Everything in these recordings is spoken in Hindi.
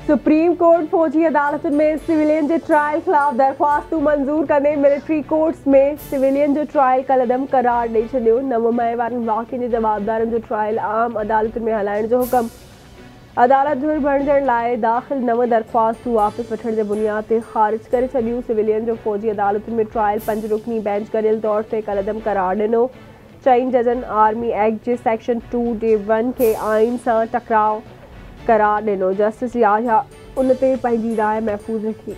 सुप्रीम कोर्ट फौजी अदालतुनि में सिविलियन जे ट्रायल ख़िलाफ़ दरख़्वास्तूं मंज़ूर कंदे मिलिट्री कोर्ट्स में सिविलियन जो ट्रायल कलदम करार ॾेई छॾियो। 9 मई वारनि वाक़िअनि जे जवाबदारनि जो ट्रायल आम अदालतुनि में हलाइण जो हुकम। अदालत धुर बणिजण लाइ दाख़िल 9 दरख़्वास्तूं वापसि वठण जे बुनियाद ते ख़ारिज करे छॾियूं। सिविलियन जो फौजी अदालतुनि में ट्रायल 5 रुकनी बेंच करियल तौर ते कलदम करार ॾिनो। 4 जजनि आर्मी एक्ट जे सेक्शन 2(1) खे आइन सां टकराव करार ॾिनो। जस्टिस याहिया उन ते पंहिंजी राय महफ़ूज़ रखी।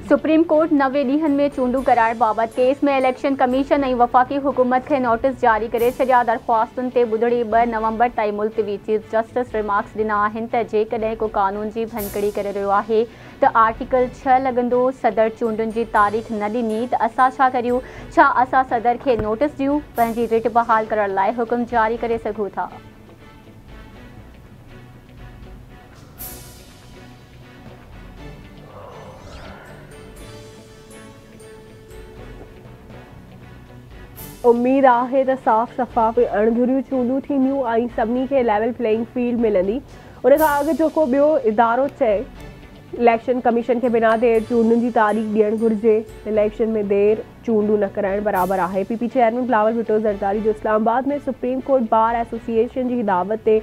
सुप्रीम कोर्ट 9 ॾींहनि में चूंडूं कराइण बाबति केस में इलेक्शन कमीशन ऐं वफ़ाक़ी हुकूमत खे नोटिस जारी करे छॾिया। दरख़्वास्तुनि ते ॿुधणी 2 नवंबर ताईं मुलतवी। चीफ जस्टिस रिमार्क्स ॾिना आहिनि त जेकॾहिं को क़ानून जी भञकड़ी करे रहियो आहे त आर्टिकल 6 लॻंदो। सदर चूंडुनि जी तारीख़ न ॾिनी त असां छा करियूं? छा असां सदर खे नोटिस ॾियूं? पंहिंजी रिट बहाल करण लाइ हुकुम जारी करे सघूं था। उम्मीद आहे त साफ़ शफ़ाफ़ अणधुरियूं चूंडूं थींदियूं ऐं सभिनी खे लेवल प्लेइंग फील्ड मिलंदी। उन खां अॻु जेको ॿियो इदारो चए इलेक्शन कमीशन खे बिना देर चूंडुनि जी तारीख़ ॾियणु घुरिजे। इलेक्शन में देर चूंडूं न कराइण बराबरि आहे। पीपी चेयरमैन बिलावल भुट्टो ज़रदारी जो इस्लामाबाद में सुप्रीम कोर्ट बार एसोसिएशन जी हिदावत ते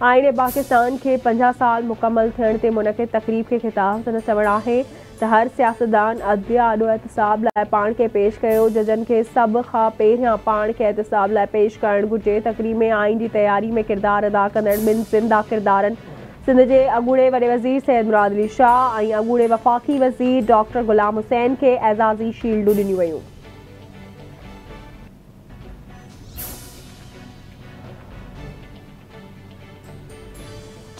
आईन पाकिस्तान खे 50 साल मुकमल थियण ते मुनक़िद तक़रीब खे ख़िताब संदसि चवणु आहे त हर सियासतदान अदलिया आॾो एहतिसाब लाइ पाण खे पेश कयो। जजनि खे सभ खां पहिरियां पाण खे एहतिसाब लाइ पेश करणु घुरिजे। तक़रीब में आइन जी तयारी में किरदारु अदा कंदड़ ॿिनि ज़िंदा किरदारनि सिंध जे अॻूणे वॾे वज़ीर सैयद मुराद अली शाह ऐं अॻूणे वफ़ाक़ी वज़ीर डॉक्टर ग़ुलाम हुसैन खे एज़ाज़ी शील्डूं ॾिनियूं वयूं।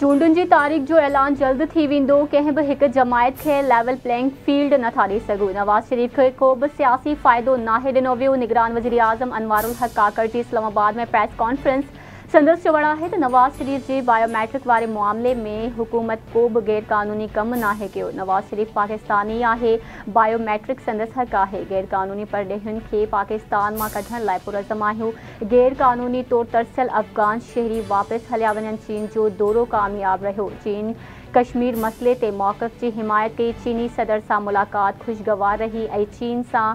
चूंडुनि जी तारीख़ जो ऐलान जल्द थी वेंदो। कंहिं बि हिकु जमायत खे लेवल प्लेइंग फील्ड नथा ॾेई सघूं। नवाज़ शरीफ़ खे को बि सियासी फ़ाइदो नाहे ॾिनो वियो। निगरान वज़ीर आज़म अनवारुल हक़ काकड़ जी इस्लामाबाद में प्रेस कॉन्फ्रेंस। संदसि चवणु आहे त नवाज़ शरीफ़ जे बायोमेट्रिक वारे मामले में हुकूमत को बि गैर क़ानूनी कमु नाहे कयो। नवाज़ शरीफ़ पाकिस्तानी आहे। बायोमेट्रिक संदसि हक़ आहे। गैर क़ानूनी परॾेहियुनि खे पाकिस्तान मां कढण लाइ पुरज़म आहियूं। गैर क़ानूनी तौर तरसियल अफ़गान शहरी वापसि हलिया वञनि। चीन जो दौरो कामयाब रहियो। चीन कश्मीर मसइले ते मौक़िफ़ जी हिमायत कई। चीनी सदर सां मुलाक़ात ख़ुशगवार रही ऐं चीन सां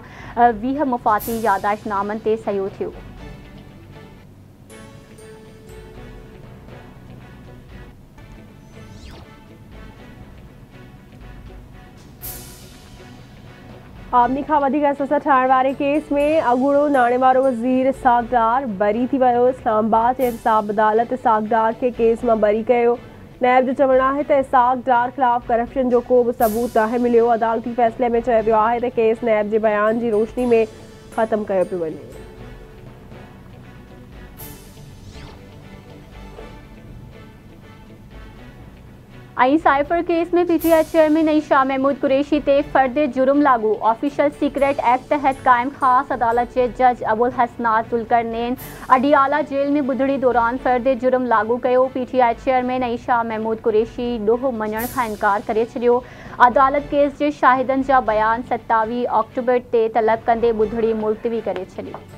20 मुफ़ाती यादाश्तनामनि ते सही थियो। आमनी खां वधीक असां ठाहिण वारे केस में अॻूणो नाणे वारो वज़ीर इसाक़ डार बरी थी वियो। इस्लामाबाद एहतिसाब अदालत इसाक़ डार खे केस मां बरी कयो। नैब जो चवणु आहे त इसाक़ डार ख़िलाफ़ करप्शन जो को बि सबूत नाहे मिलियो। अदालती फ़ैसिले में चयो वियो आहे त केस नैब जे बयान जी रोशनी में ख़तमु कयो पियो वञे। ऐं साइफर केस में पीटीआई चेयरमैन ऐं शाह महमूद कुरैशी ते फ़र्द जुर्म लागू। ऑफिशियल सीक्रेट एक्ट तहत क़ाइम ख़ासि अदालत जे जज अबुल हसनात ज़ुल्करनैन अडियाला जेल में ॿुधणी दौरान फ़र्द जुर्म लागू कयो। पीटीआई चेयरमैन ऐं शाह महमूद कुरैशी ॾोह मञण खां इनकार करे छॾियो। अदालत केस जे शाहिदनि जा बयान 27 अक्टूबर ते तलब कंदे ॿुधणी मुलतवी करे छॾी।